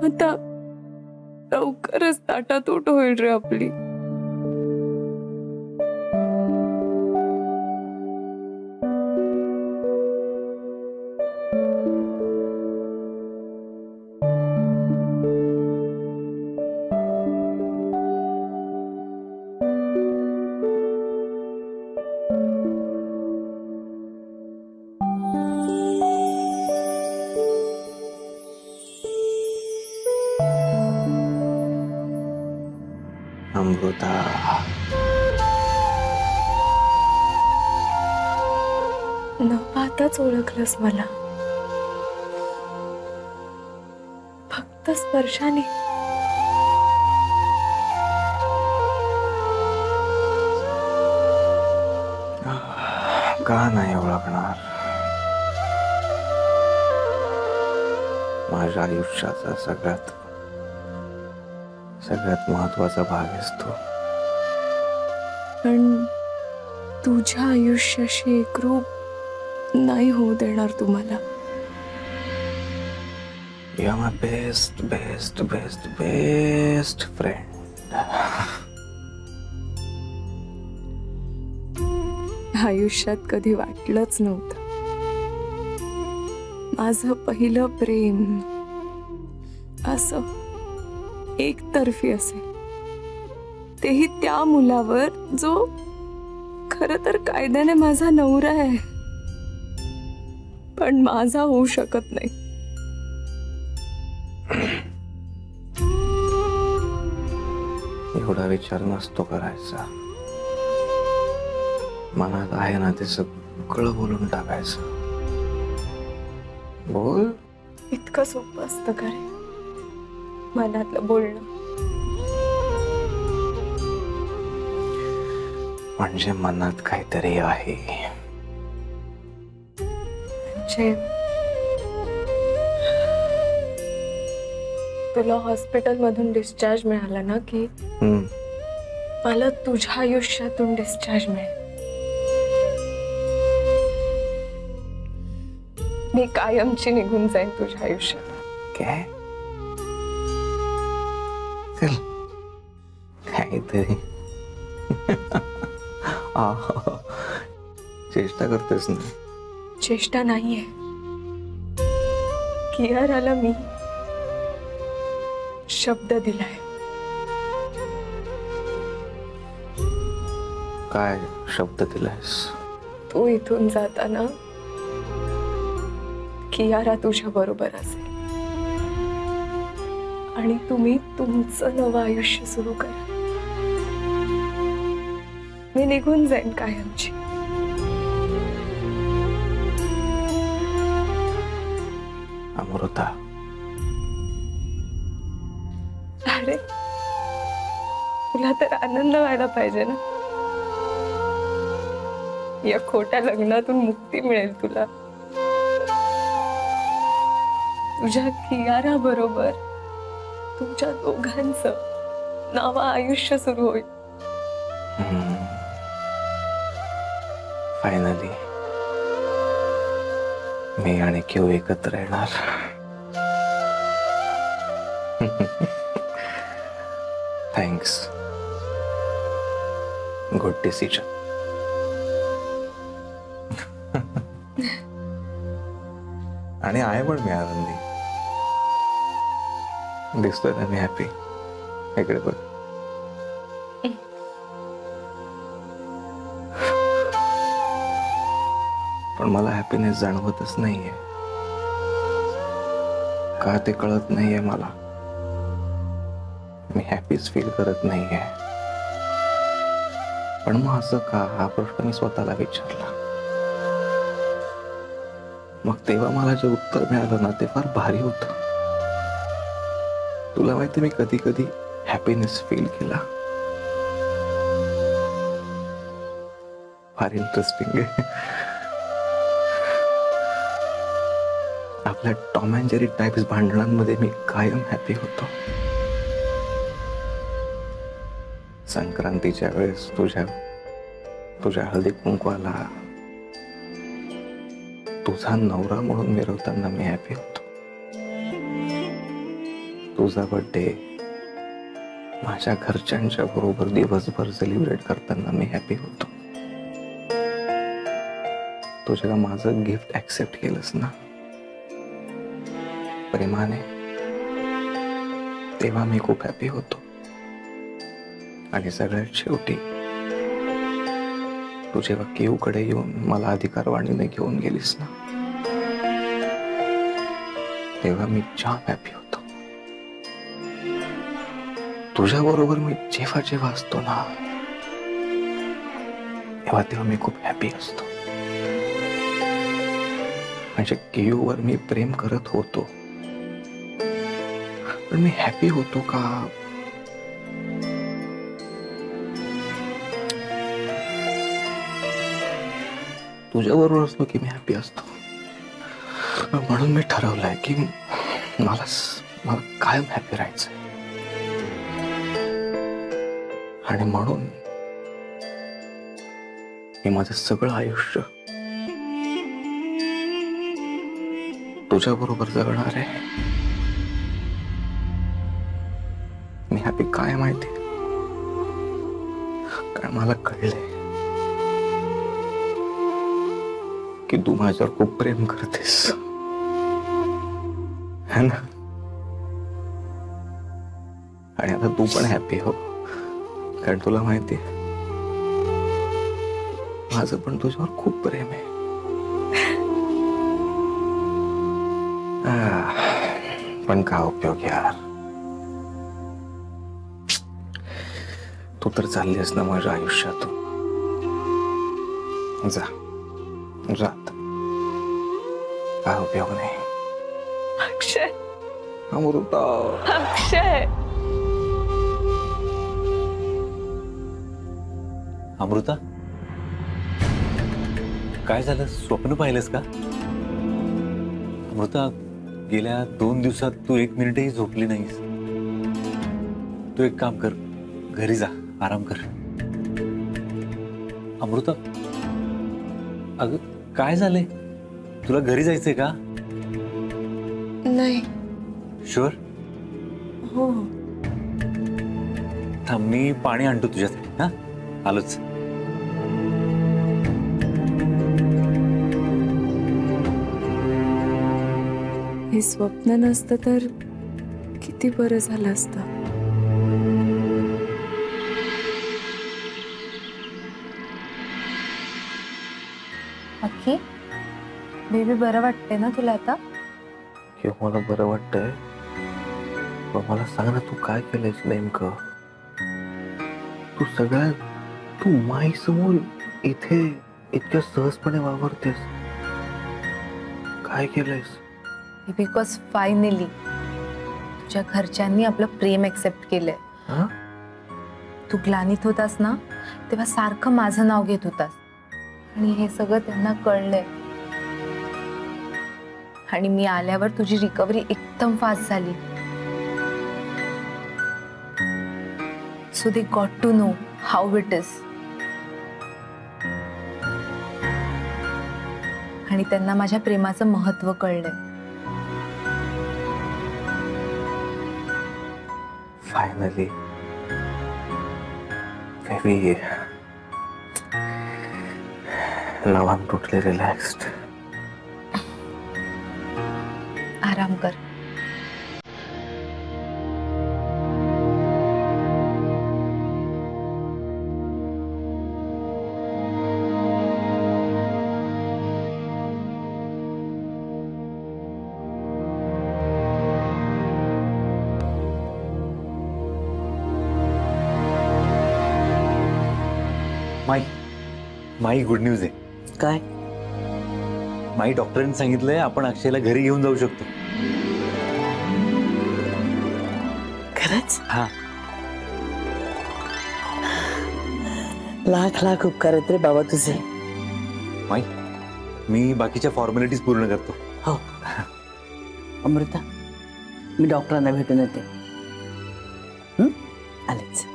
आता लवकरच ताटातूट होईल रे आपली. अमृता, न पाहताच ओळखलंस मला, फक्त स्पर्शाने. का नाही ओळखणार? माझ्या आयुष्याचा सगळ्यात महत्वाचा भाग आहेस तू. पण तुझ्या आयुष्याशी एकरूप नाही होऊ देणार तुम्हाला. You are my best best best best friend. आयुष्यात कधी वाटलंच नव्हतं माझं पहिलं प्रेम असं एकतर्फी असेल, तेही त्या मुलावर जो खरं तर कायद्याने माझा नवरा आहे, पण माझा होऊ शकत नाही. एवढा विचार नसतो करायचा. मनात आहे ना ते सगळं बोलून टाकायचं. बोल. इतकं सोपं असतं का रे मनातलं बोलणं? म्हणजे मनात काहीतरी आहे. म्हणजे तुला हॉस्पिटल मधून डिस्चार्ज मिळाला ना की मला तुझ्या आयुष्यातून डिस्चार्ज मिळेल. मी कायमची निघून जाईन तुझ्या आयुष्यात. काय? चल काहीतरी चेष्टा करतेस ना? चेष्टा नाहीये. कियाराला मी शब्द दिलाय. काय शब्द दिलायस? तू इथून जाताना कियारा तुझ्या बरोबर असेल आणि तुम्ही तुमचं नवं आयुष्य सुरू करा. मी निघून जाईन कायमची. अमृता, अरे तुला तर आनंद व्हायला पाहिजे ना. या खोट्या लग्नातून मुक्ती मिळेल तुला. तुझ्या कियारा बरोबर तुमच्या दोघांचं नवं आयुष्य सुरू होईल. फायनली मी आणि क्यू एकत्र येणार. थँक्स. Good decision. आणि आहे पण मी आनंदी. दिसतोय ना मी हॅपी. इकडे बघ. पण मला हॅपीनेस जाणवतच नाहीये. का ते कळत नाहीये मला. मी हॅपीच फील करत नाहीये. पण मग असं का, हा प्रश्न मी स्वतःला विचारला. मग तेव्हा मला जे उत्तर मिळालं ना ते फार भारी होतं. तुला माहिती मी कधी कधी हॅपीनेस फील केला. फार इंटरेस्टिंग आहे. आपल्या टॉम अँड जेरी टाइप्स भांडणांमध्ये मी कायम हॅपी होतो. संक्रांतीच्या वेळेस तुझ्या हळदी कुंकवाला तुझा नवरा म्हणून मिरवताना मी हॅपी होतो. तुझा बर्थडे माझ्या घरच्यांच्या बरोबर दिवसभर सेलिब्रेट करताना मी हॅपी होतो. तू जेव्हा माझं गिफ्ट ऍक्सेप्ट केलंस ना प्रेमाने, तेव्हा मी खूप हॅपी होतो. आणि सगळ्यात शेवटी तू जेव्हा केऊकडे येऊन मला अधिकारवाणीने घेऊन गेलीस ना, तेव्हा मी जाम हॅपी होतो. तुझ्या बरोबर मी जेव्हा जेव्हा असतो ना, तेव्हा मी खूप हॅपी असतो. म्हणजे केयूवर मी प्रेम करत होतो, पण मी हॅपी होतो का? तुझ्या बरोबर असलो की मी हॅपी असतो. म्हणून मी ठरवलंय की मला कायम हॅपी राहायचंय. आणि म्हणून मी माझं सगळं आयुष्य तुझ्या बरोबर जगणार आहे. मी हॅपी काय माहिती, कारण मला कळलंय की तू माझ्यावर खूप प्रेम करतेस, है ना? आणि आता तू पण हॅपी हो, कारण तुला माहिती आहे माझं पण तुझ्यावर खूप प्रेम आहे. पण काय उपयोग यार, तू तर चाललीस ना माझ्या आयुष्यातून. जा जात, काय उपयोग नाही. अक्षय, अमृता, अक्षय. अमृता, काय झालं? स्वप्न पाहिलंस का? अमृता, गेल्या 2 दिवसात तू 1 मिनिटही झोपली नाहीस. तू एक काम कर, घरी जा, आराम कर. अमृता, अगं काय झालंय? तुला घरी जायचंय का? नाही. शुअर? हो. थांब, मी पाणी आणतो तुझ्यासाठी. हा, आलोच. हे स्वप्न नसतं तर किती बरं झालं असतं. अक्की, बेबी, बरं वाटते ना तुला आता? किंवा मला बरं वाटतंय, पण मला सांग ना, तू काय केलंयस नेमकं? तू माई समोर इथे इतक्या सहजपणे वावरतेस, काय केलंयस? बिकॉज फायनली तुझ्या घरच्यांनी आपलं प्रेम एक्सेप्ट केलंय. तू ग्लानीत होतास ना, तेव्हा सारखं माझं नाव घेत होतास, आणि हे सगळं त्यांना कळलंय. आणि मी आल्यावर तुझी रिकव्हरी एकदम फास्ट झाली. So they got to know how it is. आणि त्यांना माझ्या प्रेमाचं महत्त्व कळलंय. Finally baby, now I'm totally relaxed. आराम कर. माई गुड न्यूज आहे. काय? माई डॉक्टरांनी सांगितलंय आपण अक्षयला घरी घेऊन जाऊ शकतो. खरंच? हा. लाख लाख उपकार आहेत रे बाबा तुझे. माई, मी बाकीच्या फॉर्मॅलिटीज पूर्ण करतो. हो. अमृता, मी डॉक्टरांना भेटून येते. आलेच.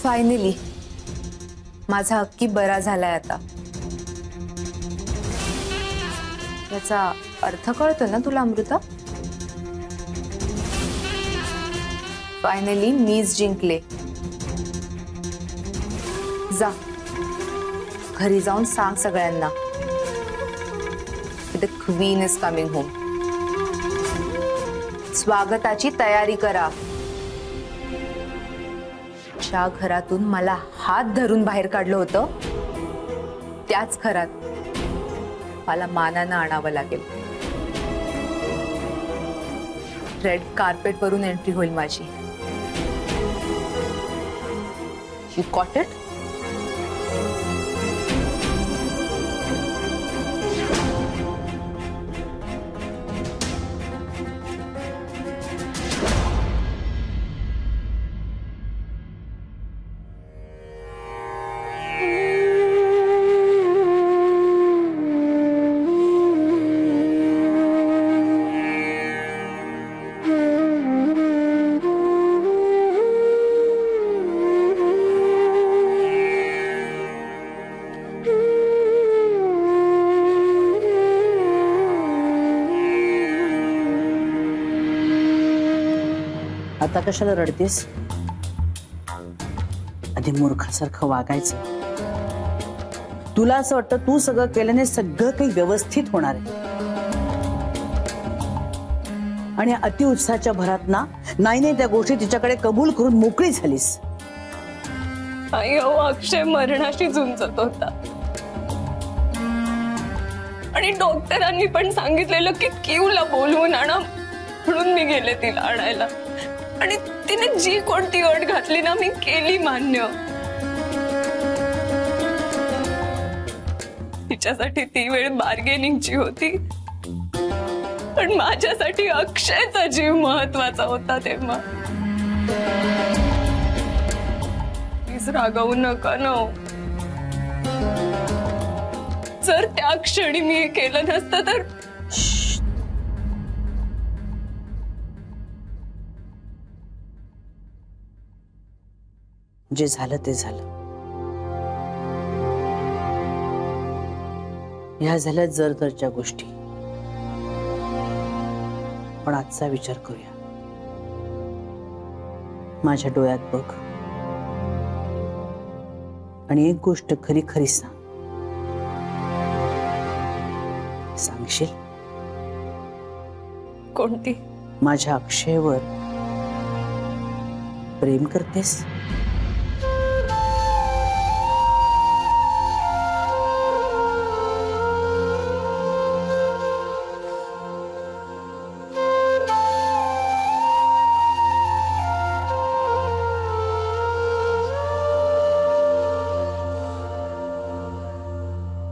फायनली माझा हक्की बरा झालाय आता. याचा अर्थ कळतो ना तुला अमृता? फायनली मीच जिंकले. जा घरी जाऊन सांग सगळ्यांना the queen is coming home. स्वागताची तयारी करा. ज्या घरातून मला हात धरून बाहेर काढलं होतं त्याच घरात मला मानानं आणावं लागेल. रेड कार्पेट वरून एंट्री होईल माझी. You got it? आता कशाला रडतेस? आधी मूर्खासारखं वागायचं. तुला असं वाटतं तू सगळं केल्याने सगळं काही व्यवस्थित होणार आहे, आणि अतिउत्साहाच्या भरात ना नाही त्या गोष्टी तिच्याकडे कबूल करून मोकळी झालीस. आई अहो, अक्षय मरणाशी झुंजत होता आणि डॉक्टरांनी पण सांगितलेलं की क्यूला बोलवून आणा, म्हणून मी गेले तिला आणायला. आणि तिने जी कोणती अट घातली ना मी केली मान्य. तिच्यासाठी ती वेळ बार्गेनिंगची होती, पण माझ्यासाठी अक्षयचा जीव महत्वाचा होता तेव्हा. प्लीज रागावू नका ना. जर त्या क्षणी मी हे केलं नसतं तर. जे झालं ते झालं. ह्या झाल्या जरच्या गोष्टी. पण आजचा विचार करूया. माझ्या डोळ्यात बघ आणि एक गोष्ट खरी खरी सांग. सांगशील? कोणती? माझ्या अक्षयवर प्रेम करतेस?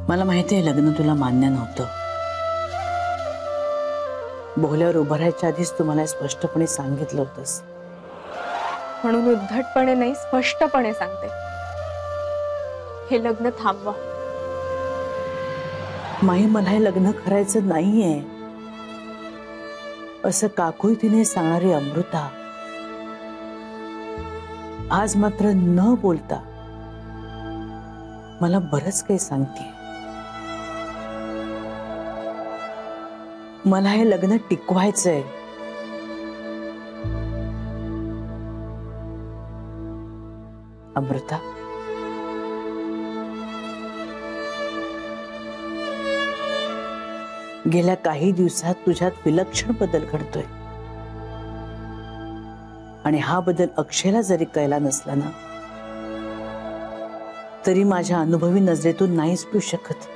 मला माहिती आहे लग्न तुला मान्य नव्हतं. बोहल्यावर उभं राहायच्या आधीच तुम्हाला स्पष्टपणे सांगितलं होतंस. म्हणून उद्धटपणे नाही, स्पष्टपणे सांगते, हे लग्न थांबवा. माई, मला हे लग्न करायचं नाहीये असं काकूही तिने सांगणारी अमृता आज मात्र न बोलता मला बरंच काही सांगते. मला हे लग्न टिकवायचंय. अमृता, गेल्या काही दिवसात तुझ्यात विलक्षण बदल घडतोय, आणि हा बदल अक्षयला जरी कळला नसला ना तरी माझ्या अनुभवी नजरेतून नाहीच पिऊ शकत.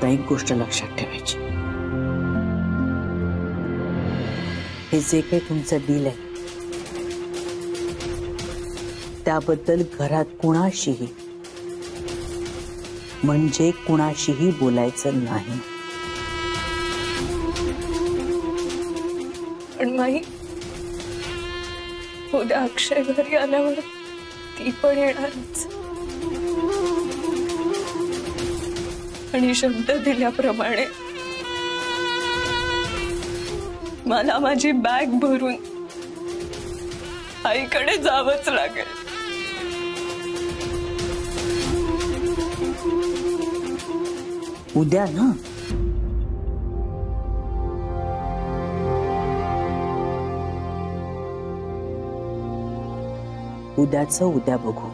फक्त एक गोष्ट लक्षात ठेवायची, हे जे काही तुमचं डील आहे त्याबद्दल घरात कुणाशीही म्हणजे कुणाशीही बोलायचं नाही. पण माई, उद्या अक्षय घरी आल्यावर ती पण येणारच आणि शब्द दिल्याप्रमाणे मला माझी बॅग भरून आईकडे जावंच लागेल. उद्या ना? उद्याचं उद्या बघू.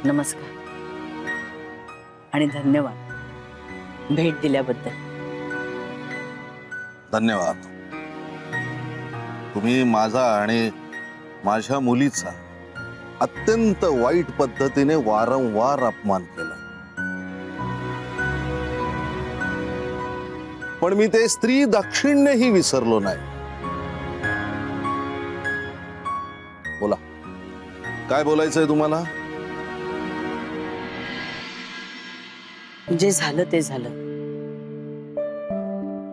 नमस्कार आणि धन्यवाद भेट दिल्याबद्दल. धन्यवाद. तुम्ही माझा आणि माझ्या मुलीचा अत्यंत वाईट पद्धतीने वारंवार अपमान केला, पण मी ते स्त्री दाक्षिण्यही विसरलो नाही. बोला, काय बोलायचंय तुम्हाला? जे झालं ते झालं,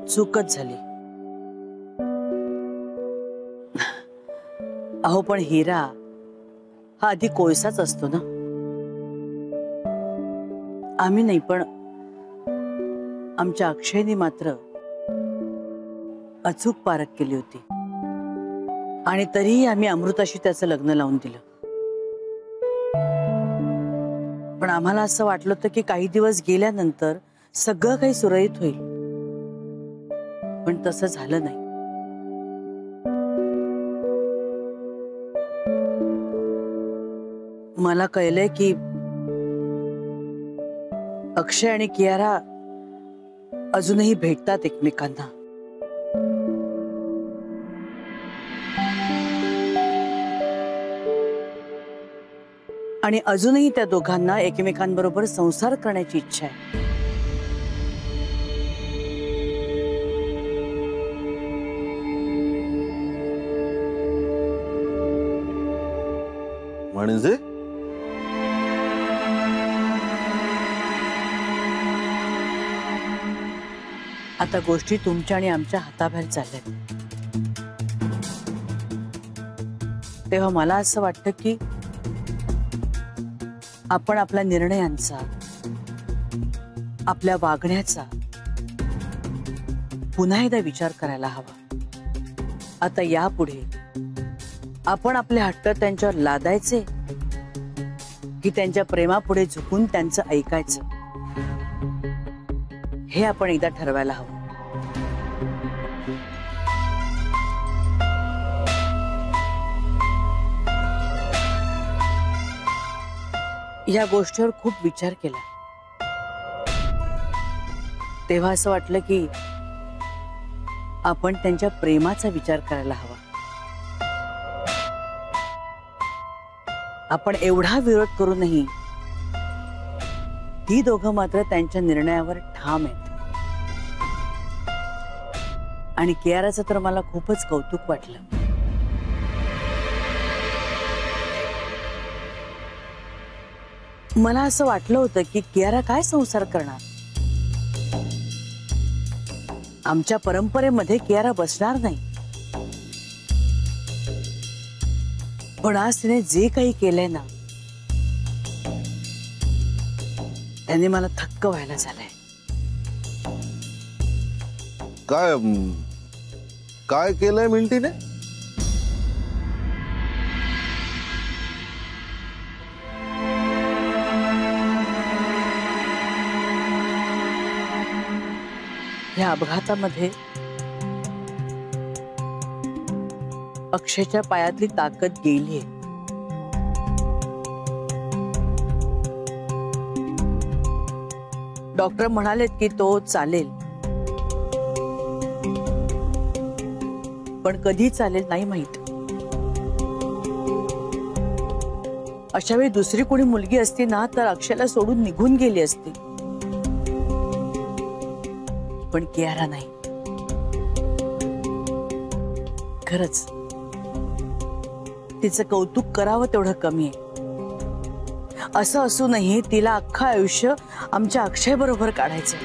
चूकच झाली. अहो पण हिरा हा आधी कोळसाच असतो ना. आम्ही नाही, पण आमच्या अक्षयने मात्र अचूक पारख केली होती आणि तरीही आम्ही अमृताशी त्याचं लग्न लावून दिलं. पण आम्हाला असं वाटलं होतं की काही दिवस गेल्यानंतर सगळं काही सुरळीत होईल, पण तसं झालं नाही. मला कळलंय की अक्षय आणि कियारा अजूनही भेटतात एकमेकांना. आणि अजूनही त्या दोघांना एकमेकांबरोबर संसार करण्याची इच्छा आहे. म्हणजे आता गोष्टी तुमच्या आणि आमच्या हाताबाहेर चालल्यात. तेव्हा मला असं वाटतं की आपण आपल्या निर्णयांचा, आपल्या वागण्याचा पुन्हा एकदा विचार करायला हवा. आता यापुढे आपण आपले हट्ट त्यांच्यावर लादायचे की त्यांच्या प्रेमापुढे झुकून त्यांचं ऐकायचं, हे आपण एकदा ठरवायला हवं. या गोष्टीवर खूप विचार केला. तेव्हा असं वाटलं की आपण त्यांच्या प्रेमाचा विचार करायला हवा. आपण एवढा विरोध करूनही ती दोघं मात्र त्यांच्या निर्णयावर ठाम आहेत. आणि कियाराचं तर मला खूपच कौतुक वाटलं. मला असं वाटलं होतं की कियारा काय संसार करणार, आमच्या परंपरेमध्ये कियारा बसणार नाही. पण आज तिने जे काही केलंय ना, त्याने मला थक्क व्हायला झालंय. काय काय केलंय मिंटीने? या अपघातामध्ये अक्षयच्या पायातली ताकद गेलीये. डॉक्टर म्हणालेत की तो चालेल, पण कधी चालेल नाही माहित. अशा वेळी दुसरी कोणी मुलगी असती ना तर अक्षयला सोडून निघून गेली असती, पण कियारा नाही. खरंच तिचं कौतुक करावं तेवढं कमी आहे. असं असूनही तिला अख्खं आयुष्य आमच्या अक्षय बरोबर काढायचं.